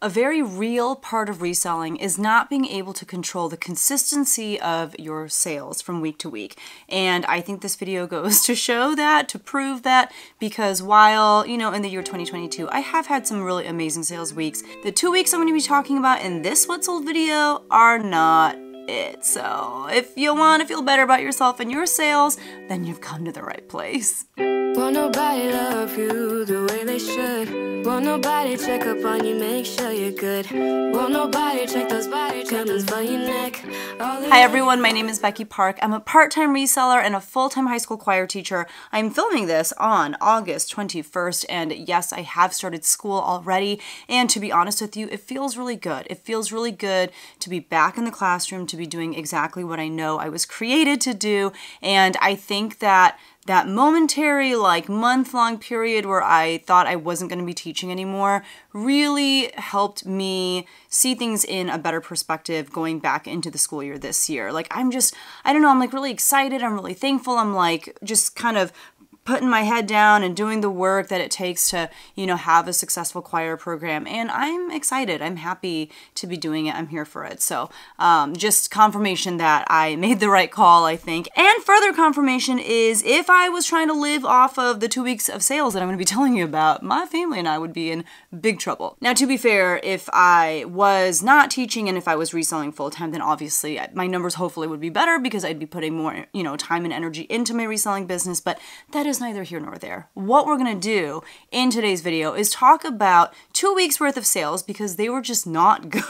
A very real part of reselling is not being able to control the consistency of your sales from week to week. And I think this video goes to show that, to prove that, because while, in the year 2022, I have had some really amazing sales weeks, the 2 weeks I'm going to be talking about in this What Sold video are not it. So if you want to feel better about yourself and your sales, then you've come to the right place. Won't nobody love you the way they should. Won't nobody check up on you, make sure you're good. Won't nobody check those body tremors for your neck. Hi everyone, my name is Becky Park. I'm a part-time reseller and a full-time high school choir teacher. I'm filming this on August 21st, and yes, I have started school already, and to be honest with you, it feels really good. It feels really good to be back in the classroom, to be doing exactly what I know I was created to do, and I think that momentary, month-long period where I thought I wasn't going to be teaching anymore really helped me see things in a better perspective going back into the school year this year. I don't know, I'm really excited, I'm really thankful, I'm just kind of putting my head down and doing the work that it takes to, have a successful choir program. And I'm excited. I'm happy to be doing it. I'm here for it. So just confirmation that I made the right call, I think. And further confirmation is if I was trying to live off of the 2 weeks of sales that I'm going to be telling you about, my family and I would be in big trouble. Now, to be fair, if I was not teaching and if I was reselling full-time, then obviously my numbers hopefully would be better because I'd be putting more, time and energy into my reselling business. But that is neither here nor there. What we're going to do in today's video is talk about 2 weeks worth of sales because they were just not good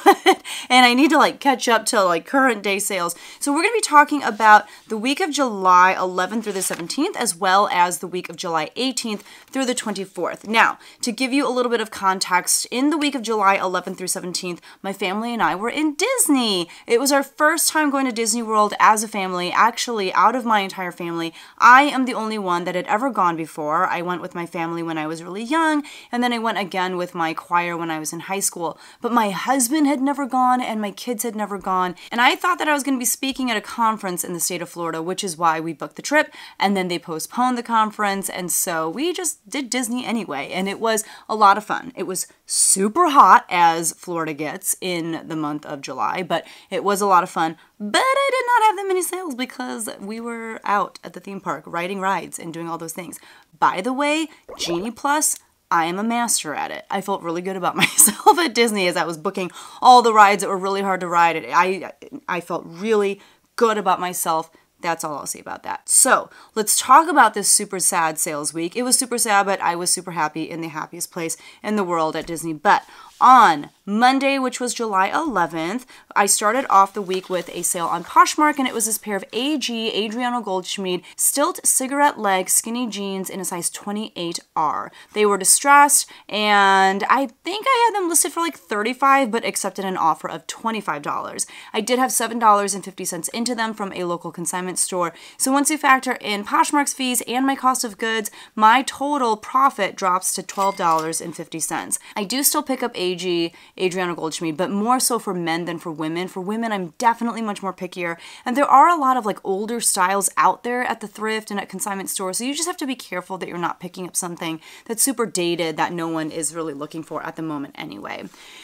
and I need to catch up to current day sales. So we're going to be talking about the week of July 11th through the 17th as well as the week of July 18th through the 24th. Now, to give you a little bit of context, in the week of July 11th through 17th, my family and I were in Disney. It was our first time going to Disney World as a family. Actually, out of my entire family, I am the only one that had ever gone before. I went with my family when I was really young, and then I went again with my choir when I was in high school. But my husband had never gone, and my kids had never gone, and I thought that I was going to be speaking at a conference in the state of Florida, which is why we booked the trip, and then they postponed the conference, and so we just did Disney anyway, and it was a lot of fun. It was super hot, as Florida gets in the month of July, but it was a lot of fun. But I did not have that many sales because we were out at the theme park riding rides and doing all those things. By the way, Genie Plus, I am a master at it. I felt really good about myself at Disney as I was booking all the rides that were really hard to ride. I felt really good about myself. That's all I'll say about that. So let's talk about this super sad sales week. It was super sad, but I was super happy, in the happiest place in the world at Disney. But on Monday, which was July 11th, I started off the week with a sale on Poshmark, and it was this pair of AG, Adriano Goldschmied, stilt cigarette leg skinny jeans in a size 28R. They were distressed, and I think I had them listed for $35, but accepted an offer of $25. I did have $7.50 into them from a local consignment store. So once you factor in Poshmark's fees and my cost of goods, my total profit drops to $12.50. I do still pick up AG, Adriano Goldschmied, but more so for men than for women. For women, I'm definitely much more pickier. And there are a lot of older styles out there at the thrift and at consignment stores. So you just have to be careful that you're not picking up something that's super dated that no one is really looking for at the moment anyway.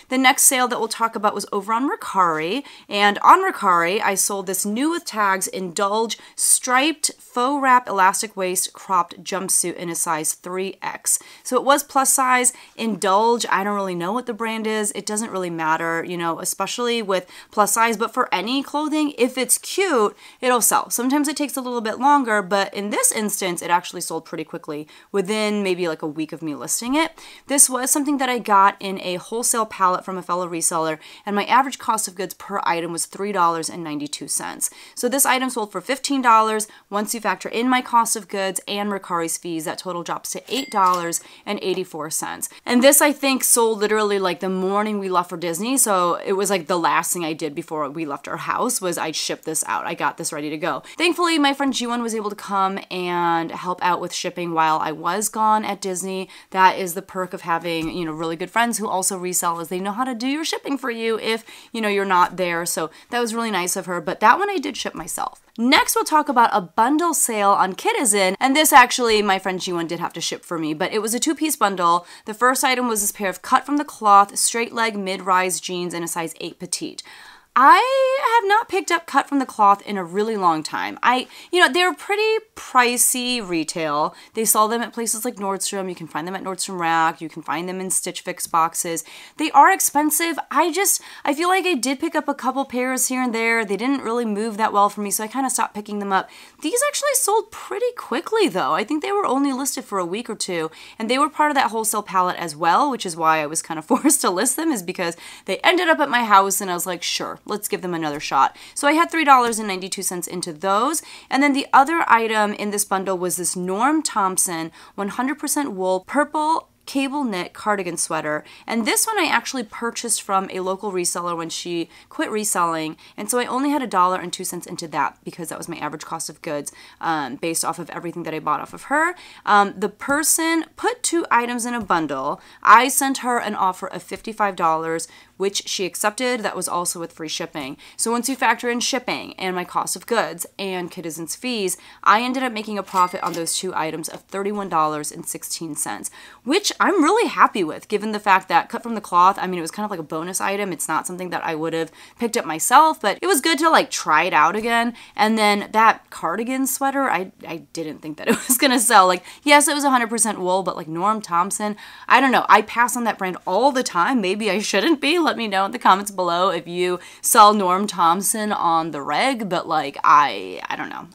The next sale that we'll talk about was over on Mercari. And on Mercari, I sold this new with tags Indulge striped faux wrap elastic waist cropped jumpsuit in a size 3X. So it was plus size. Indulge, I don't really know what the brand is. It doesn't really matter, especially with plus size, but for any clothing, if it's cute, it'll sell. Sometimes it takes a little bit longer, but in this instance, it actually sold pretty quickly within maybe a week of me listing it. This was something that I got in a wholesale pallet from a fellow reseller, and my average cost of goods per item was $3.92. So this item sold for $15. Once you factor in my cost of goods and Mercari's fees, that total drops to $8.84. And this, I think, sold literally the morning we left for Disney. So it was the last thing I did before we left our house was I shipped this out. I got this ready to go. Thankfully, my friend G1 was able to come and help out with shipping while I was gone at Disney. That is the perk of having, really good friends who also resell, is they know how to do your shipping for you if, you're not there. So that was really nice of her. But that one I did ship myself. Next, we'll talk about a bundle sale on Kitizen, and this actually, my friend G1 did have to ship for me, but it was a 2-piece bundle. The first item was this pair of cut from the cloth, straight leg mid-rise jeans in a size 8 petite. I have not picked up cut from the cloth in a really long time. They're pretty pricey retail. They sell them at places like Nordstrom. You can find them at Nordstrom Rack. You can find them in Stitch Fix boxes. They are expensive. I feel like I did pick up a couple pairs here and there. They didn't really move that well for me, so I kind of stopped picking them up. These actually sold pretty quickly though. I think they were only listed for a week or two, and they were part of that wholesale palette as well, which is why I was kind of forced to list them, is because they ended up at my house and I was like, sure, let's give them another shot. So I had $3.92 into those. And then the other item in this bundle was this Norm Thompson 100% wool purple cable knit cardigan sweater, and this one I actually purchased from a local reseller when she quit reselling, and so I only had $1.02 into that because that was my average cost of goods based off of everything that I bought off of her. The person put 2 items in a bundle. I sent her an offer of $55, which she accepted. That was also with free shipping. So once you factor in shipping and my cost of goods and Kitizen's fees, I ended up making a profit on those 2 items of $31.16, which I'm really happy with, given the fact that cut from the cloth, I mean, it was kind of like a bonus item. It's not something that I would have picked up myself, but it was good to like try it out again. And then that cardigan sweater, I didn't think that it was gonna sell. Like, yes, it was 100% wool, but like Norm Thompson, I don't know. I pass on that brand all the time. Maybe I shouldn't be. Let me know in the comments below if you sell Norm Thompson on the reg, but like, I don't know.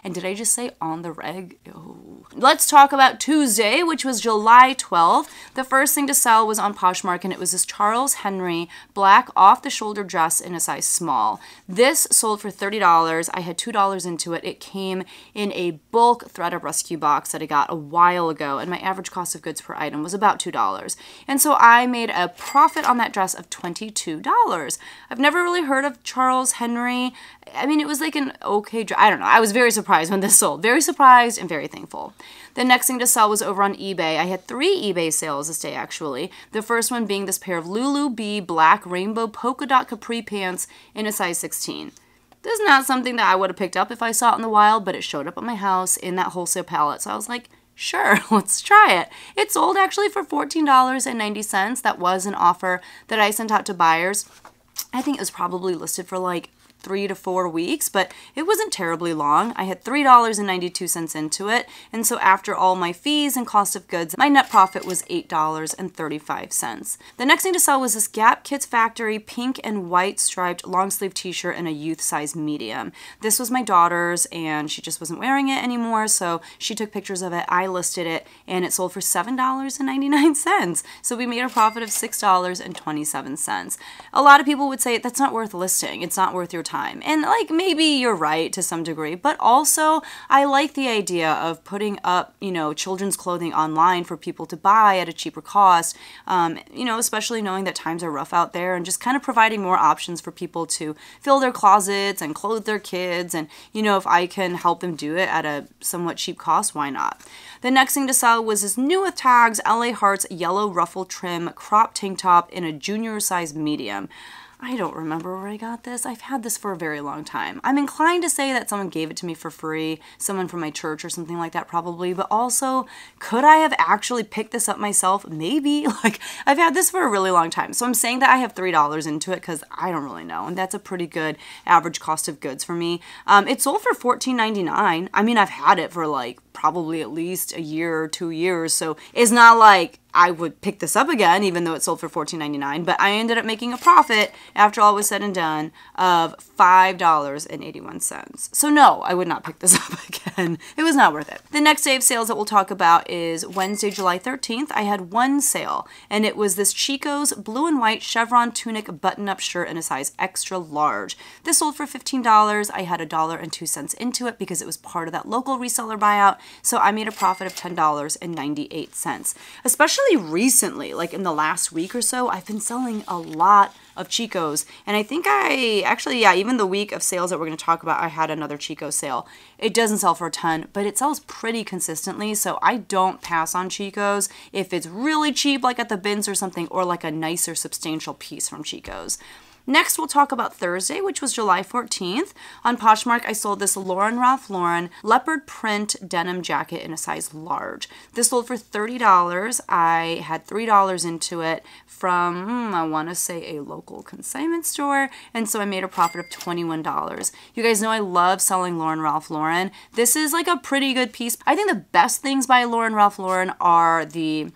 And did I just say on the reg? Oh. Let's talk about Tuesday, which was July 12th. The first thing to sell was on Poshmark, and it was this Charles Henry black off-the-shoulder dress in a size small. This sold for $30. I had $2 into it. It came in a bulk thredUP rescue box that I got a while ago, and my average cost of goods per item was about $2. And so I made a profit on that dress of $22. I've never really heard of Charles Henry. I mean, it was like an okay dress. I don't know. I was very surprised when this sold. Very surprised and very thankful. The next thing to sell was over on eBay. I had 3 eBay sales this day, actually. The first one being this pair of Lulu Bee black rainbow polka dot capri pants in a size 16. This is not something that I would have picked up if I saw it in the wild, but it showed up at my house in that wholesale palette. So I was like, sure, let's try it. It sold actually for $14.90. That was an offer that I sent out to buyers. I think it was probably listed for like 3 to 4 weeks, but it wasn't terribly long. I had $3.92 into it, and so after all my fees and cost of goods, my net profit was $8.35. The next thing to sell was this Gap Kids Factory pink and white striped long sleeve t-shirt in a youth size medium. This was my daughter's, and she just wasn't wearing it anymore, so she took pictures of it, I listed it, and it sold for $7.99. So we made a profit of $6.27. A lot of people would say that's not worth listing. It's not worth your time. And like, maybe you're right to some degree, but also I like the idea of putting up, children's clothing online for people to buy at a cheaper cost, especially knowing that times are rough out there, and just kind of providing more options for people to fill their closets and clothe their kids. And, if I can help them do it at a somewhat cheap cost, why not? The next thing to sell was this new with tags LA Hearts yellow ruffle trim crop tank top in a junior size medium. I don't remember where I got this. I've had this for a very long time. I'm inclined to say that someone gave it to me for free, someone from my church or something like that probably, but also, could I have actually picked this up myself? Maybe. Like, I've had this for a really long time. So I'm saying that I have $3 into it because I don't really know, and that's a pretty good average cost of goods for me. It sold for $14.99. I mean, I've had it for like probably at least a year or 2 years, so it's not like I would pick this up again, even though it sold for $14.99, but I ended up making a profit after all was said and done of $5.81. So no, I would not pick this up again. It was not worth it. The next day of sales that we'll talk about is Wednesday, July 13th. I had one sale, and it was this Chico's blue and white chevron tunic button-up shirt in a size extra large. This sold for $15. I had $1.02 into it because it was part of that local reseller buyout, so I made a profit of $10.98. Especially recently, like in the last week or so, I've been selling a lot of Chico's, and I think even the week of sales that we're going to talk about, I had another Chico sale. It doesn't sell for a ton, but it sells pretty consistently, so I don't pass on Chico's if it's really cheap, like at the bins or something, or like a nicer substantial piece from Chico's. Next, we'll talk about Thursday, which was July 14th. On Poshmark, I sold this Ralph Lauren leopard print denim jacket in a size large. This sold for $30. I had $3 into it from, I want to say, a local consignment store, and so I made a profit of $21. You guys know I love selling Ralph Lauren. This is like a pretty good piece. I think the best things by Ralph Lauren are the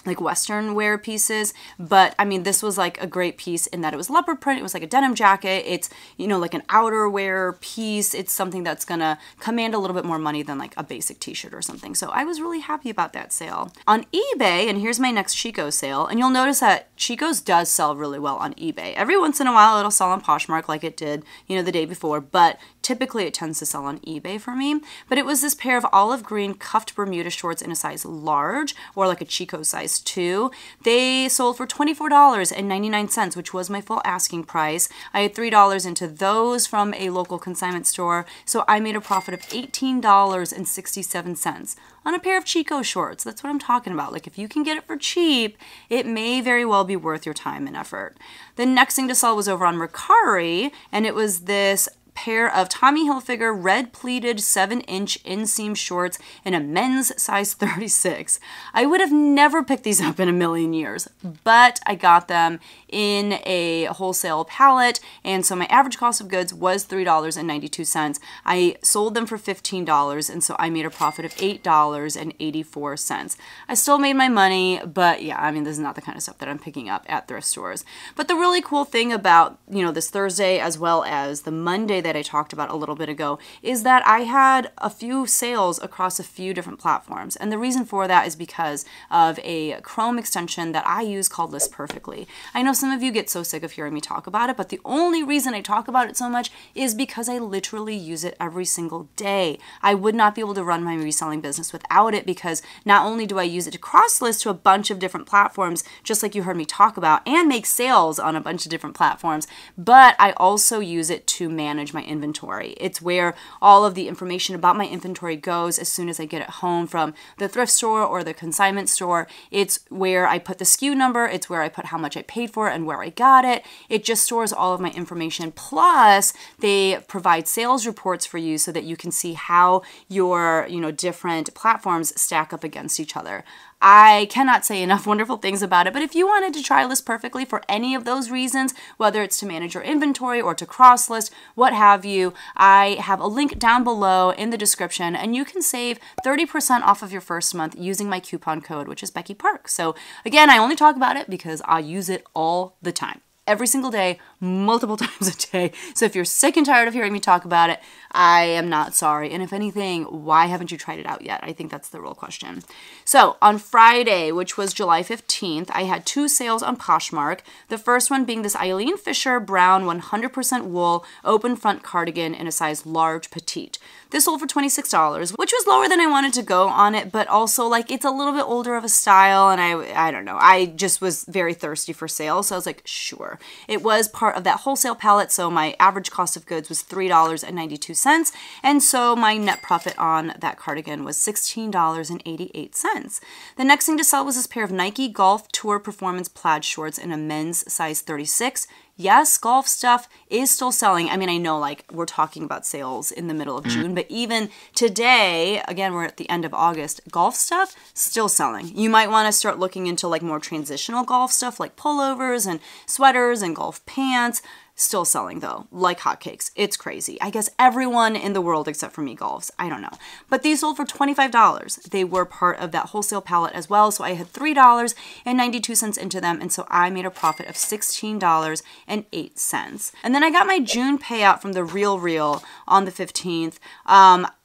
like Western wear pieces, but I mean, this was like a great piece in that it was leopard print. It was like a denim jacket. It's, you know, like an outerwear piece. It's something that's gonna command a little bit more money than like a basic t-shirt or something. So I was really happy about that sale. On eBay, and here's my next Chico's sale, and you'll notice that Chico's does sell really well on eBay. Every once in a while it'll sell on Poshmark like it did, you know, the day before, but typically it tends to sell on eBay for me. But it was this pair of olive green cuffed Bermuda shorts in a size large, or like a Chico size 2. They sold for $24.99, which was my full asking price. I had $3 into those from a local consignment store, so I made a profit of $18.67 on a pair of Chico shorts. That's what I'm talking about. Like, if you can get it for cheap, it may very well be worth your time and effort. The next thing to sell was over on Mercari, and it was this pair of Tommy Hilfiger red pleated 7-inch inseam shorts in a men's size 36. I would have never picked these up in a million years, but I got them in a wholesale pallet, and so my average cost of goods was $3.92. I sold them for $15, and so I made a profit of $8.84. I still made my money, but yeah, I mean, this is not the kind of stuff that I'm picking up at thrift stores. But the really cool thing about, you know, this Thursday as well as the Monday that I talked about a little bit ago is that I had a few sales across a few different platforms. And the reason for that is because of a Chrome extension that I use called List Perfectly. I know some of you get so sick of hearing me talk about it, but the only reason I talk about it so much is because I literally use it every single day. I would not be able to run my reselling business without it, because not only do I use it to cross-list to a bunch of different platforms, just like you heard me talk about, and make sales on a bunch of different platforms, but I also use it to manage my inventory. It's where all of the information about my inventory goes as soon as I get it home from the thrift store or the consignment store. It's where I put the SKU number, it's where I put how much I paid for it and where I got it. It just stores all of my information. Plus, they provide sales reports for you so that you can see how your, you know, different platforms stack up against each other. I cannot say enough wonderful things about it, but if you wanted to try List Perfectly for any of those reasons, whether it's to manage your inventory or to cross-list, what have you, I have a link down below in the description, and you can save 30% off of your first month using my coupon code, which is Becky Park. So again, I only talk about it because I use it all the time. Every single day, multiple times a day. So if you're sick and tired of hearing me talk about it, I am not sorry. And if anything, why haven't you tried it out yet? I think that's the real question. So on Friday, which was July 15th, I had 2 sales on Poshmark. The first one being this Eileen Fisher brown 100% wool open front cardigan in a size large petite. This sold for $26, which was lower than I wanted to go on it, but also like it's a little bit older of a style, and I don't know. I just was very thirsty for sales, so I was like, sure. It was part of that wholesale palette, so my average cost of goods was $3.92, and so my net profit on that cardigan was $16.88. The next thing to sell was this pair of Nike Golf Tour Performance plaid shorts in a men's size 36. Yes, golf stuff is still selling. I mean, I know like we're talking about sales in the middle of June, but even today, again, we're at the end of August, golf stuff still selling. You might want to start looking into like more transitional golf stuff like pullovers and sweaters and golf pants. Still selling though, like hotcakes. It's crazy. I guess everyone in the world except for me golfs. I don't know. But these sold for $25. They were part of that wholesale palette as well, so I had $3.92 into them, and so I made a profit of $16.08. And then I got my June payout from the Real Real on the 15th.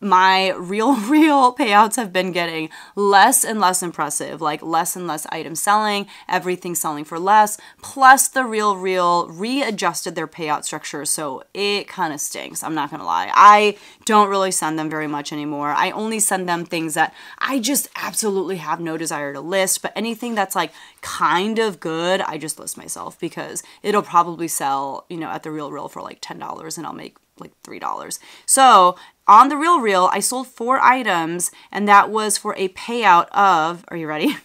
My Real Real payouts have been getting less and less impressive, like less and less items selling, everything selling for less, plus the Real Real readjusted their payout structure, so it kind of stinks. I'm not gonna lie. I don't really send them very much anymore. I only send them things that I just absolutely have no desire to list, but anything that's like kind of good, I just list myself because it'll probably sell, you know, at the Real Real for like $10 and I'll make like $3. So on the Real Real, I sold 4 items, and that was for a payout of, are you ready?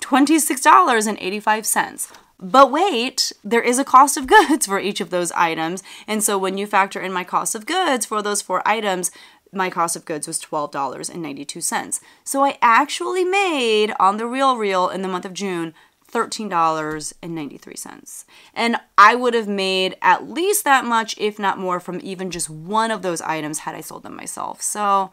$26.85. But wait, there is a cost of goods for each of those items. And so when you factor in my cost of goods for those 4 items, my cost of goods was $12.92. So I actually made on the Real in the month of June $13.93. And I would have made at least that much, if not more, from even just one of those items had I sold them myself. So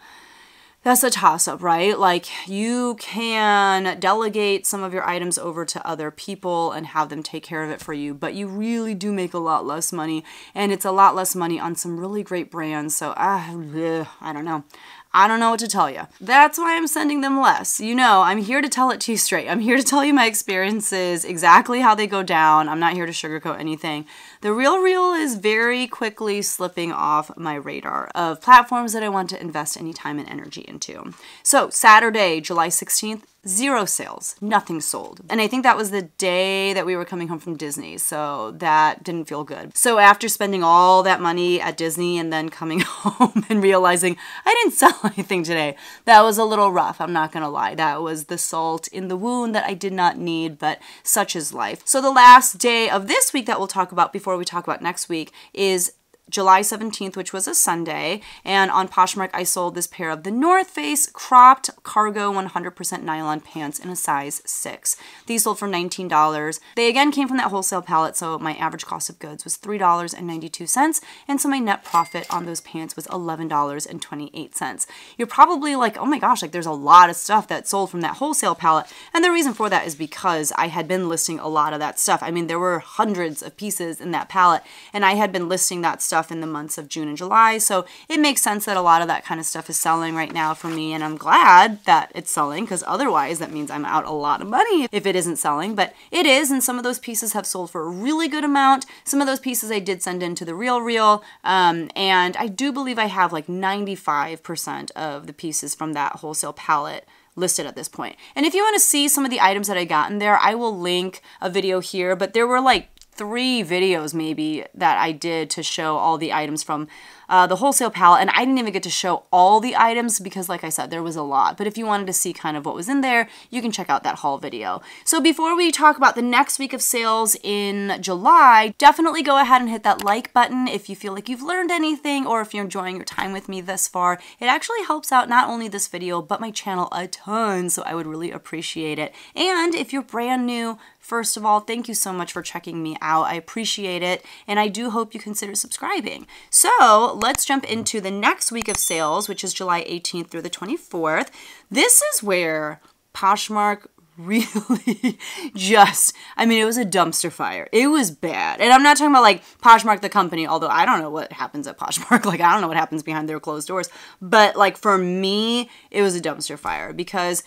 that's a toss-up, right? Like, you can delegate some of your items over to other people and have them take care of it for you, but you really do make a lot less money, and it's a lot less money on some really great brands. So I don't know. I don't know what to tell you. That's why I'm sending them less. You know, I'm here to tell it to you straight. I'm here to tell you my experiences, exactly how they go down. I'm not here to sugarcoat anything. The Real is very quickly slipping off my radar of platforms that I want to invest any time and energy into. So Saturday, July 16th, 0 sales, nothing sold. And I think that was the day that we were coming home from Disney, so that didn't feel good. So after spending all that money at Disney and then coming home and realizing I didn't sell anything today, that was a little rough, I'm not gonna lie. That was the salt in the wound that I did not need, but such is life. So the last day of this week that we'll talk about before we talk about next week is July 17th, which was a Sunday, and on Poshmark I sold this pair of the North Face cropped cargo 100% nylon pants in a size 6. These sold for $19. They again came from that wholesale palette, so my average cost of goods was $3.92, and so my net profit on those pants was $11.28. You're probably like, oh my gosh, like there's a lot of stuff that sold from that wholesale palette, and the reason for that is because I had been listing a lot of that stuff. I mean, there were hundreds of pieces in that palette, and I had been listing that stuff in the months of June and July, so it makes sense that a lot of that kind of stuff is selling right now for me, and I'm glad that it's selling, because otherwise that means I'm out a lot of money if it isn't selling. But it is, and some of those pieces have sold for a really good amount. Some of those pieces I did send into the Real, and I do believe I have like 95% of the pieces from that wholesale palette listed at this point. And if you want to see some of the items that I got in there, I will link a video here, but there were like 3 videos maybe that I did to show all the items from the wholesale palette, and I didn't even get to show all the items because, like I said, there was a lot. But if you wanted to see kind of what was in there, you can check out that haul video. So before we talk about the next week of sales in July, definitely go ahead and hit that like button if you feel like you've learned anything, or if you're enjoying your time with me thus far. It actually helps out not only this video, but my channel a ton, so I would really appreciate it. And if you're brand new, first of all, thank you so much for checking me out. I appreciate it, and I do hope you consider subscribing. So let's jump into the next week of sales, which is July 18th through the 24th. This is where Poshmark really just, I mean, it was a dumpster fire. It was bad. And I'm not talking about like Poshmark the company, although I don't know what happens at Poshmark. Like, I don't know what happens behind their closed doors. But like for me, it was a dumpster fire, because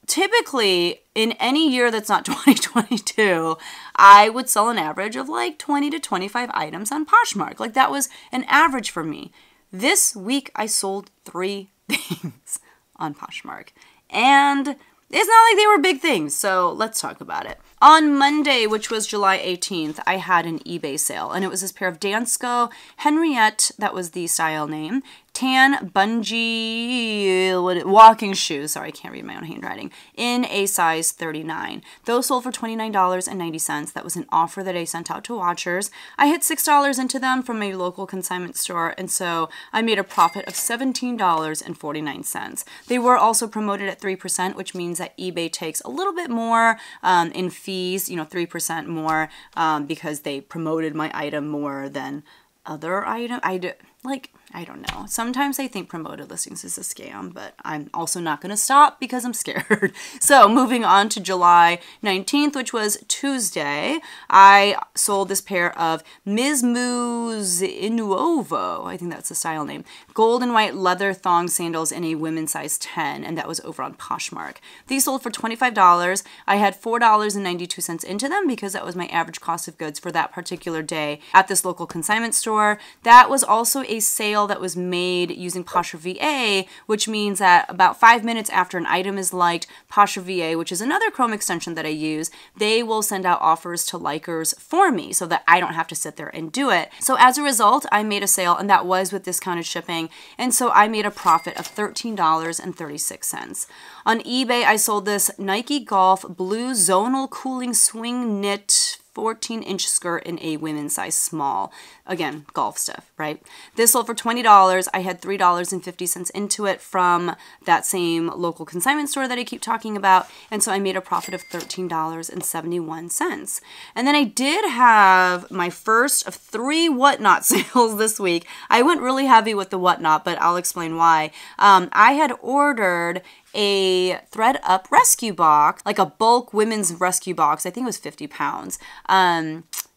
typically in any year that's not 2022, I would sell an average of like 20 to 25 items on Poshmark. Like, that was an average for me. This week I sold 3 things on Poshmark, and it's not like they were big things, so let's talk about it. On Monday, which was July 18th, I had an eBay sale, and it was this pair of Dansko Henriette, that was the style name, tan bungee walking shoes, sorry, I can't read my own handwriting, in a size 39. Those sold for $29.90. That was an offer that I sent out to watchers. I hit $6 into them from a local consignment store, and so I made a profit of $17.49. They were also promoted at 3%, which means that eBay takes a little bit more in fees, 3% more, because they promoted my item more than other items. I don't know. Sometimes I think promoted listings is a scam, but I'm also not going to stop because I'm scared. So moving on to July 19th, which was Tuesday, I sold this pair of Ms. Moo's Inuovo, I think that's the style name, gold and white leather thong sandals in a women's size 10, and that was over on Poshmark. These sold for $25. I had $4.92 into them because that was my average cost of goods for that particular day at this local consignment store. That was also a a sale that was made using Poshmark VA, which means that about 5 minutes after an item is liked, Poshmark VA, which is another Chrome extension that I use, they will send out offers to likers for me so that I don't have to sit there and do it. So as a result, I made a sale, and that was with discounted shipping, and so I made a profit of $13.36. On eBay, I sold this Nike Golf blue zonal cooling swing knit 14-inch skirt in a women's size small. Again, golf stuff, right? This sold for $20. I had $3.50 into it from that same local consignment store that I keep talking about, and so I made a profit of $13.71. And then I did have my first of 3 whatnot sales this week. I went really heavy with the whatnot, but I'll explain why. I had ordered a ThredUp rescue box, like a bulk women's rescue box, I think it was 50 pounds,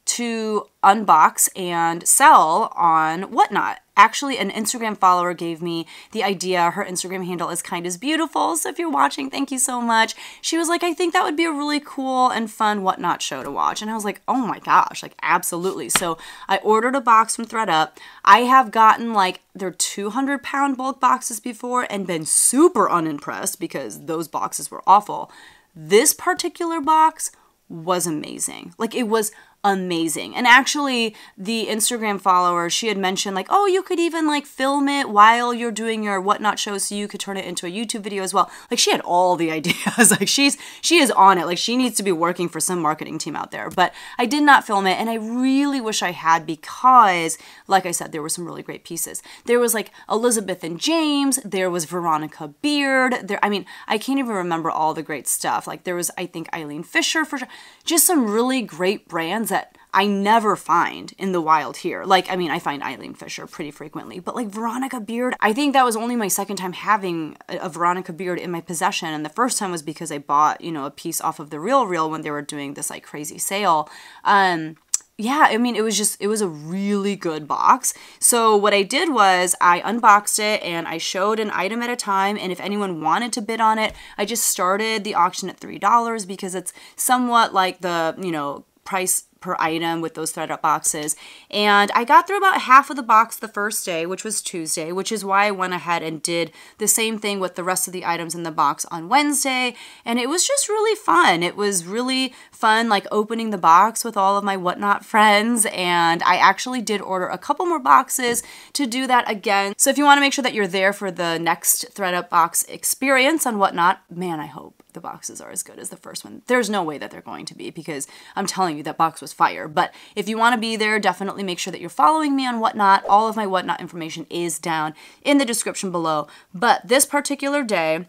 to unbox and sell on Whatnot. Actually, an Instagram follower gave me the idea. Her Instagram handle is Kind is Beautiful, so if you're watching, thank you so much. She was like, I think that would be a really cool and fun Whatnot show to watch. And I was like, oh my gosh, like absolutely. So I ordered a box from ThredUp. I have gotten like their 200-pound bulk boxes before and been super unimpressed because those boxes were awful. This particular box was amazing. Like it was amazing. And actually the Instagram follower, she had mentioned like, oh, you could even like film it while you're doing your Whatnot show so you could turn it into a YouTube video as well. Like she had all the ideas. Like she is on it. Like she needs to be working for some marketing team out there. But I did not film it, and I really wish I had because, like I said, there were some really great pieces. There was like Elizabeth and James, there was Veronica Beard, I mean, I can't even remember all the great stuff. Like there was, I think, Eileen Fisher for sure. Just some really great brands that I never find in the wild here. Like, I mean, I find Eileen Fisher pretty frequently, but like Veronica Beard, I think that was only my second time having a Veronica Beard in my possession. And the first time was because I bought, you know, a piece off of the Real when they were doing this like crazy sale. Yeah, I mean, it was a really good box. So what I did was I unboxed it and I showed an item at a time. And if anyone wanted to bid on it, I just started the auction at $3 because it's somewhat like the, you know, price per item with those ThredUp boxes. And I got through about half of the box the first day, which was Tuesday, which is why I went ahead and did the same thing with the rest of the items in the box on Wednesday. And it was just really fun. It was really fun, like opening the box with all of my Whatnot friends. And I actually did order a couple more boxes to do that again. So if you want to make sure that you're there for the next ThredUp box experience on Whatnot, man, I hope the boxes are as good as the first one. There's no way that they're going to be because I'm telling you that box was fire. But if you want to be there, definitely make sure that you're following me on Whatnot. All of my Whatnot information is down in the description below. But this particular day,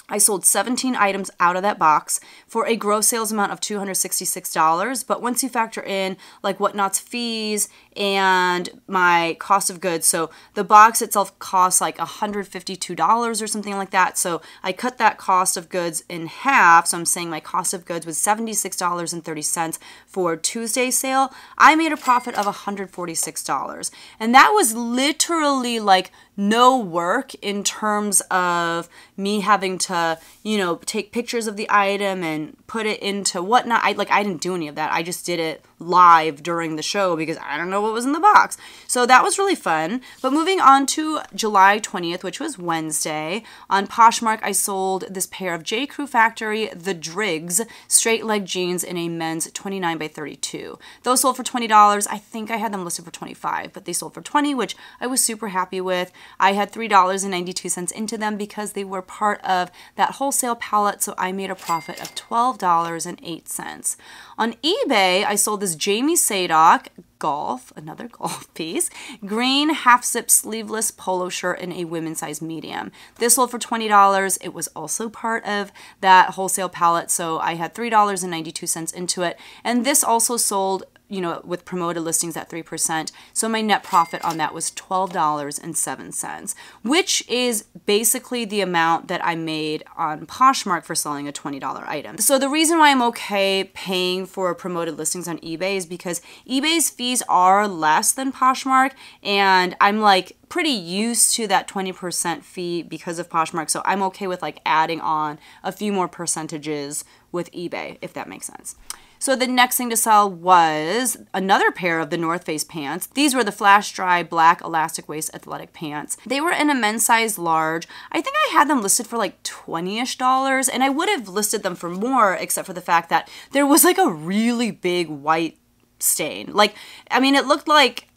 I sold 17 items out of that box for a gross sales amount of $266. But once you factor in like Whatnot's fees and my cost of goods, so the box itself costs like $152 or something like that. So I cut that cost of goods in half. So I'm saying my cost of goods was $76.30 for Tuesday's sale. I made a profit of $146. And that was literally like no work in terms of me having to, you know, take pictures of the item and put it into Whatnot. I didn't do any of that. I just did it live during the show because I don't know what was in the box. So that was really fun. But moving on to July 20th, which was Wednesday, on Poshmark, I sold this pair of J. Crew Factory, the Driggs, straight leg jeans in a men's 29 by 32. Those sold for $20. I think I had them listed for $25, but they sold for $20, which I was super happy with. I had $3.92 into them because they were part of that wholesale palette, so I made a profit of $12.08. On eBay, I sold this Jamie Sadock golf, another golf piece, green half-zip sleeveless polo shirt in a women's size medium. This sold for $20. It was also part of that wholesale palette, so I had $3.92 into it. And this also sold, you know, with promoted listings at 3%. So my net profit on that was $12.07, which is basically the amount that I made on Poshmark for selling a $20 item. So the reason why I'm okay paying for promoted listings on eBay is because eBay's fees are less than Poshmark, and I'm like pretty used to that 20% fee because of Poshmark. So I'm okay with like adding on a few more percentages with eBay, if that makes sense. So the next thing to sell was another pair of the North Face pants. These were the flash dry black elastic waist athletic pants. They were in a men's size large. I think I had them listed for like $20-ish, and I would have listed them for more except for the fact that there was like a really big white stain. Like, I mean, it looked like,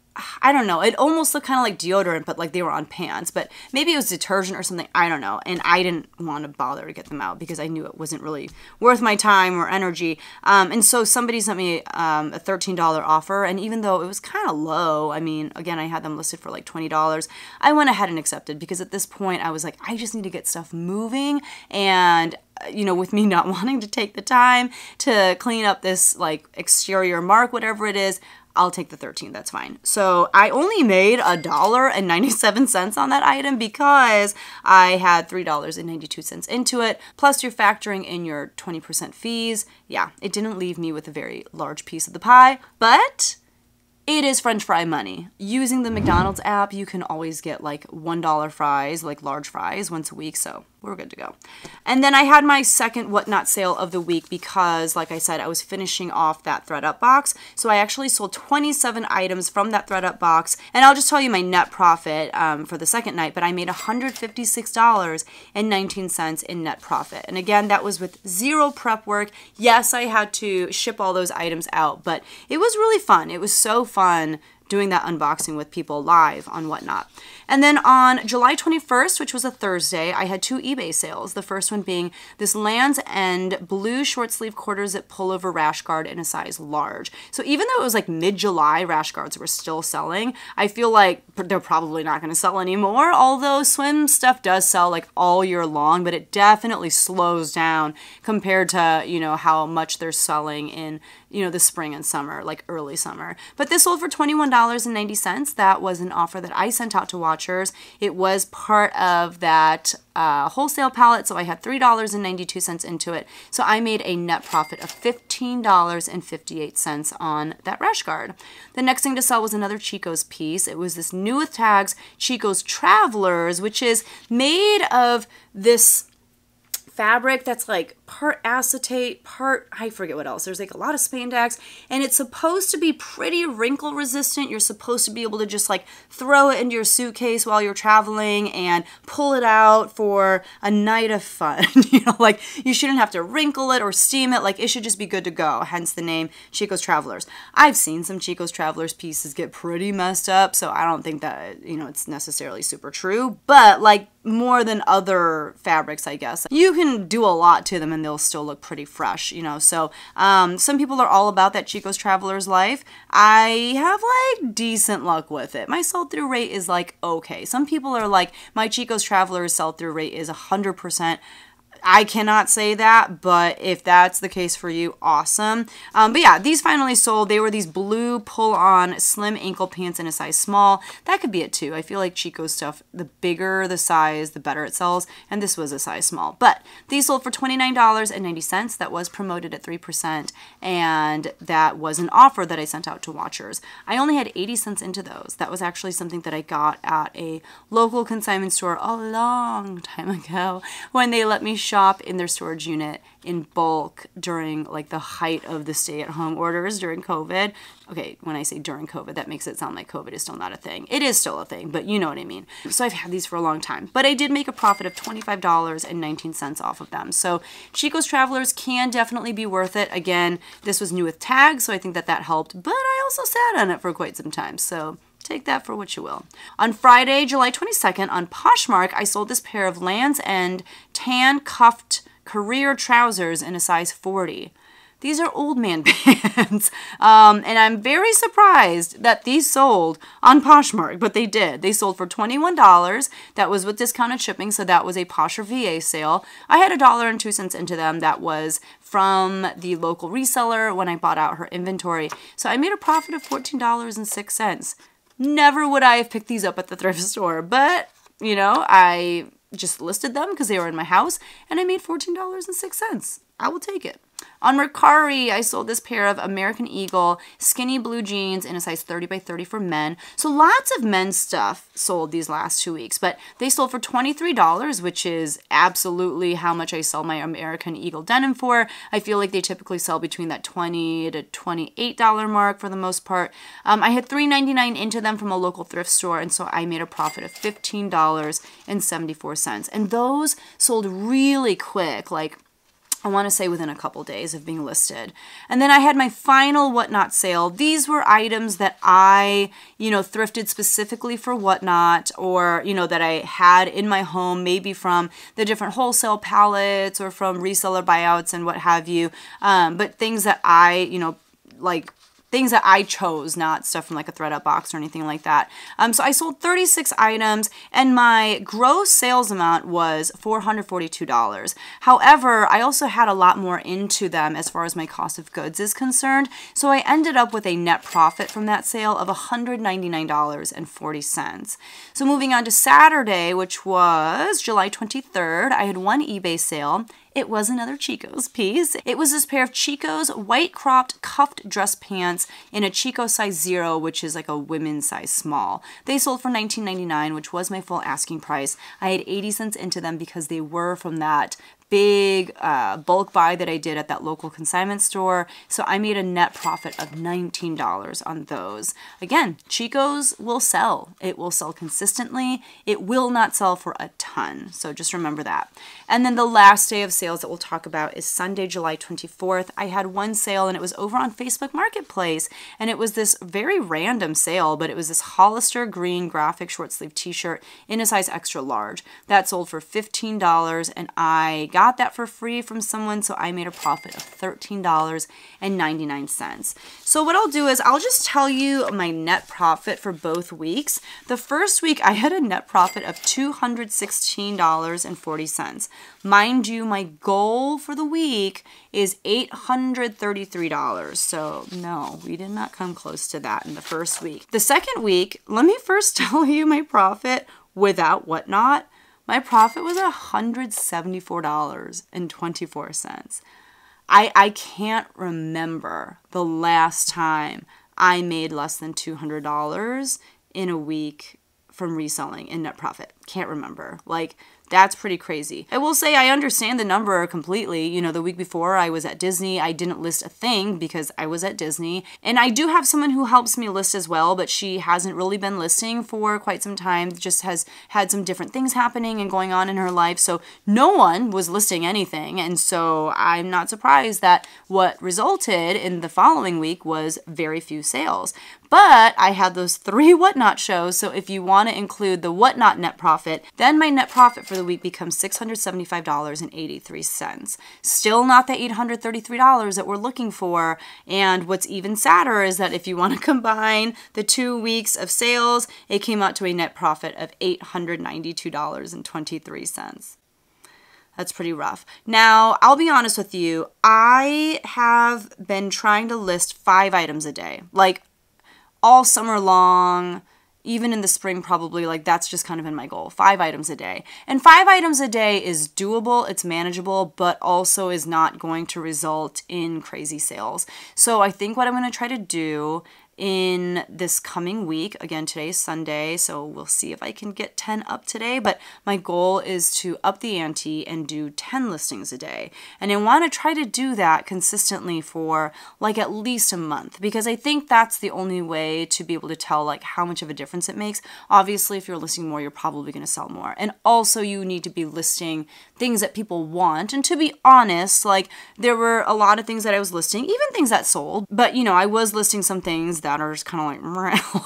I don't know, it almost looked kind of like deodorant, but like they were on pants, but maybe it was detergent or something, I don't know, and I didn't want to bother to get them out because I knew it wasn't really worth my time or energy, and so somebody sent me a $13 offer, and even though it was kind of low, I mean, again, I had them listed for like $20, I went ahead and accepted because at this point I was like, I just need to get stuff moving, and you know, with me not wanting to take the time to clean up this like exterior mark, whatever it is, I'll take the 13, that's fine. So I only made $1.97 on that item because I had $3.92 into it. Plus you're factoring in your 20% fees. Yeah, it didn't leave me with a very large piece of the pie, but it is French fry money. Using the McDonald's app, you can always get like $1 fries, like large fries, once a week, so we're good to go. And then I had my second Whatnot sale of the week because, like I said, I was finishing off that ThredUp box. So I actually sold 27 items from that ThredUp box. And I'll just tell you my net profit for the second night, but I made $156.19 in net profit. And again, that was with zero prep work. Yes, I had to ship all those items out, but it was really fun. It was so fun doing that unboxing with people live on Whatnot. And then on July 21st, which was a Thursday, I had 2 eBay sales. The first one being this Land's End blue short sleeve quarter zip pullover rash guard in a size large. So even though it was like mid-July, rash guards were still selling. I feel like they're probably not going to sell anymore, although swim stuff does sell like all year long, but it definitely slows down compared to, you know, how much they're selling in, you know, the spring and summer, like early summer. But this sold for $21.90. That was an offer that I sent out to watchers. It was part of that wholesale pallet, so I had $3.92 into it. So I made a net profit of $15.58 on that rash guard. The next thing to sell was another Chico's piece. It was this new with tags Chico's Travelers, which is made of this fabric that's like part acetate, part, I forget what else. There's like a lot of spandex, and it's supposed to be pretty wrinkle resistant. You're supposed to be able to just like throw it into your suitcase while you're traveling and pull it out for a night of fun. You know, like you shouldn't have to wrinkle it or steam it. Like it should just be good to go. Hence the name Chico's Travelers. I've seen some Chico's Travelers pieces get pretty messed up, so I don't think that, you know, it's necessarily super true, but like more than other fabrics, I guess. You can do a lot to them and they'll still look pretty fresh, you know. So some people are all about that Chico's Travelers life. I have like decent luck with it. My sell-through rate is like okay. Some people are like, my Chico's Travelers sell-through rate is 100%. I cannot say that, but if that's the case for you, awesome. But yeah, these finally sold. They were these blue pull-on slim ankle pants in a size small. That could be it too. I feel like Chico's stuff, the bigger the size, the better it sells, and this was a size small. But these sold for $29.90. That was promoted at 3%, and that was an offer that I sent out to watchers. I only had 80 cents into those. That was actually something that I got at a local consignment store a long time ago when they let me shop in their storage unit in bulk during like the height of the stay-at-home orders during COVID. Okay, when I say during COVID, that makes it sound like COVID is still not a thing. It is still a thing, but you know what I mean. So I've had these for a long time, but I did make a profit of $25.19 off of them. So Chico's Travelers can definitely be worth it. Again, this was new with tags, so I think that that helped, but I also sat on it for quite some time, so take that for what you will. On Friday, July 22nd, on Poshmark, I sold this pair of Land's End tan cuffed career trousers in a size 40. These are old man pants, and I'm very surprised that these sold on Poshmark, but they did. They sold for $21. That was with discounted shipping, so that was a Posh or VA sale. I had $1.02 into them. That was from the local reseller when I bought out her inventory. So I made a profit of $14.06. Never would I have picked these up at the thrift store, but, you know, I just listed them because they were in my house, and I made $14.06. I will take it. On Mercari, I sold this pair of American Eagle skinny blue jeans in a size 30 by 30 for men. So lots of men's stuff sold these last 2 weeks, but they sold for $23, which is absolutely how much I sell my American Eagle denim for. I feel like they typically sell between that $20 to $28 mark for the most part. I had $3.99 into them from a local thrift store, and so I made a profit of $15.74. And those sold really quick, like I want to say within a couple days of being listed. And then I had my final Whatnot sale. These were items that I, thrifted specifically for Whatnot, or, that I had in my home, maybe from the different wholesale palettes or from reseller buyouts and what have you. But things that I, things that I chose, not stuff from like a ThredUp box or anything like that. So I sold 36 items and my gross sales amount was $442. However, I also had a lot more into them as far as my cost of goods is concerned. So I ended up with a net profit from that sale of $199.40. So moving on to Saturday, which was July 23rd, I had one eBay sale. It was another Chico's piece. It was this pair of Chico's white cropped cuffed dress pants in a Chico size 0, which is like a women's size small. They sold for $19.99, which was my full asking price. I had 80 cents into them because they were from that big bulk buy that I did at that local consignment store. So I made a net profit of $19 on those. Again, Chico's will sell. It will sell consistently. It will not sell for a ton. So just remember that. And then the last day of sales that we'll talk about is Sunday, July 24th. I had one sale and it was over on Facebook Marketplace. And it was this very random sale, but it was this Hollister green graphic short sleeve t-shirt in a size extra large. That sold for $15 and I got that for free from someone, so I made a profit of $13.99. So what I'll do is I'll just tell you my net profit for both weeks. The first week I had a net profit of $216.40. Mind you, my goal for the week is $833. So no, we did not come close to that in the first week. The second week, let me first tell you my profit without Whatnot. My profit was $174.24. I can't remember the last time I made less than $200 in a week from reselling in net profit. Can't remember. Like, that's pretty crazy. I will say I understand the number completely. The week before I was at Disney, I didn't list a thing because I was at Disney. And I do have someone who helps me list as well, but she hasn't really been listing for quite some time. Just has had some different things happening and going on in her life. So no one was listing anything. And so I'm not surprised that what resulted in the following week was very few sales. But I had those 3 Whatnot shows, so if you want to include the Whatnot net profit, then my net profit for the week becomes $675.83. Still not the $833 that we're looking for, and what's even sadder is that if you want to combine the 2 weeks of sales, it came out to a net profit of $892.23. That's pretty rough. Now, I'll be honest with you, I have been trying to list 5 items a day. Like, all summer long, even in the spring probably, like that's just kind of been my goal, 5 items a day. And 5 items a day is doable, it's manageable, but also is not going to result in crazy sales. So I think what I'm going to try to do in this coming week, again, today's Sunday, so we'll see if I can get 10 up today, but my goal is to up the ante and do 10 listings a day. And I want to try to do that consistently for like at least a month, because I think that's the only way to be able to tell like how much of a difference it makes. Obviously, if you're listing more, you're probably going to sell more. And also you need to be listing things that people want. And to be honest, like there were a lot of things that I was listing, even things that sold, but I was listing some things that are just kind of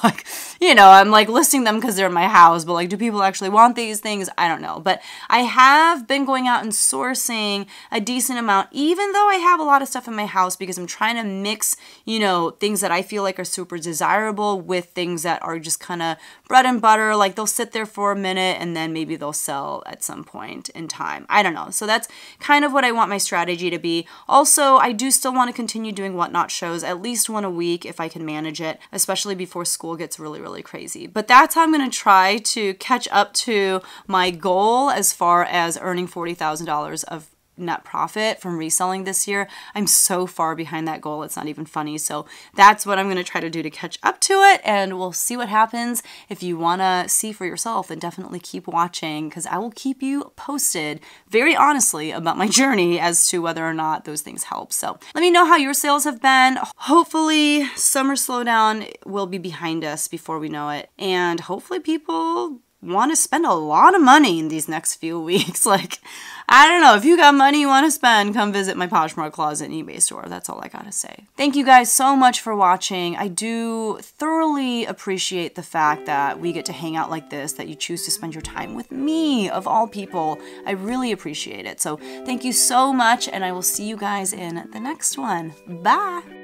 like, I'm like listing them because they're in my house, but like, do people actually want these things? I don't know. But I have been going out and sourcing a decent amount, even though I have a lot of stuff in my house, because I'm trying to mix, things that I feel like are super desirable with things that are just kind of bread and butter. Like they'll sit there for a minute and then maybe they'll sell at some point in time. I don't know. So that's kind of what I want my strategy to be. Also, I do still want to continue doing Whatnot shows, at least one a week if I can manage it, especially before school gets really, really crazy. But that's how I'm going to try to catch up to my goal as far as earning $40,000 of net profit from reselling this year. I'm so far behind that goal, it's not even funny. So that's what I'm going to try to do to catch up to it, and we'll see what happens. If you want to see for yourself, then definitely keep watching, because I will keep you posted very honestly about my journey as to whether or not those things help. So let me know how your sales have been. Hopefully summer slowdown will be behind us before we know it, and hopefully people want to spend a lot of money in these next few weeks. Like, I don't know, if you got money you want to spend, come visit my Poshmark closet and eBay store. That's all I gotta say. Thank you guys so much for watching. I do thoroughly appreciate the fact that we get to hang out like this, that you choose to spend your time with me, of all people. I really appreciate it. So thank you so much, and I will see you guys in the next one. Bye!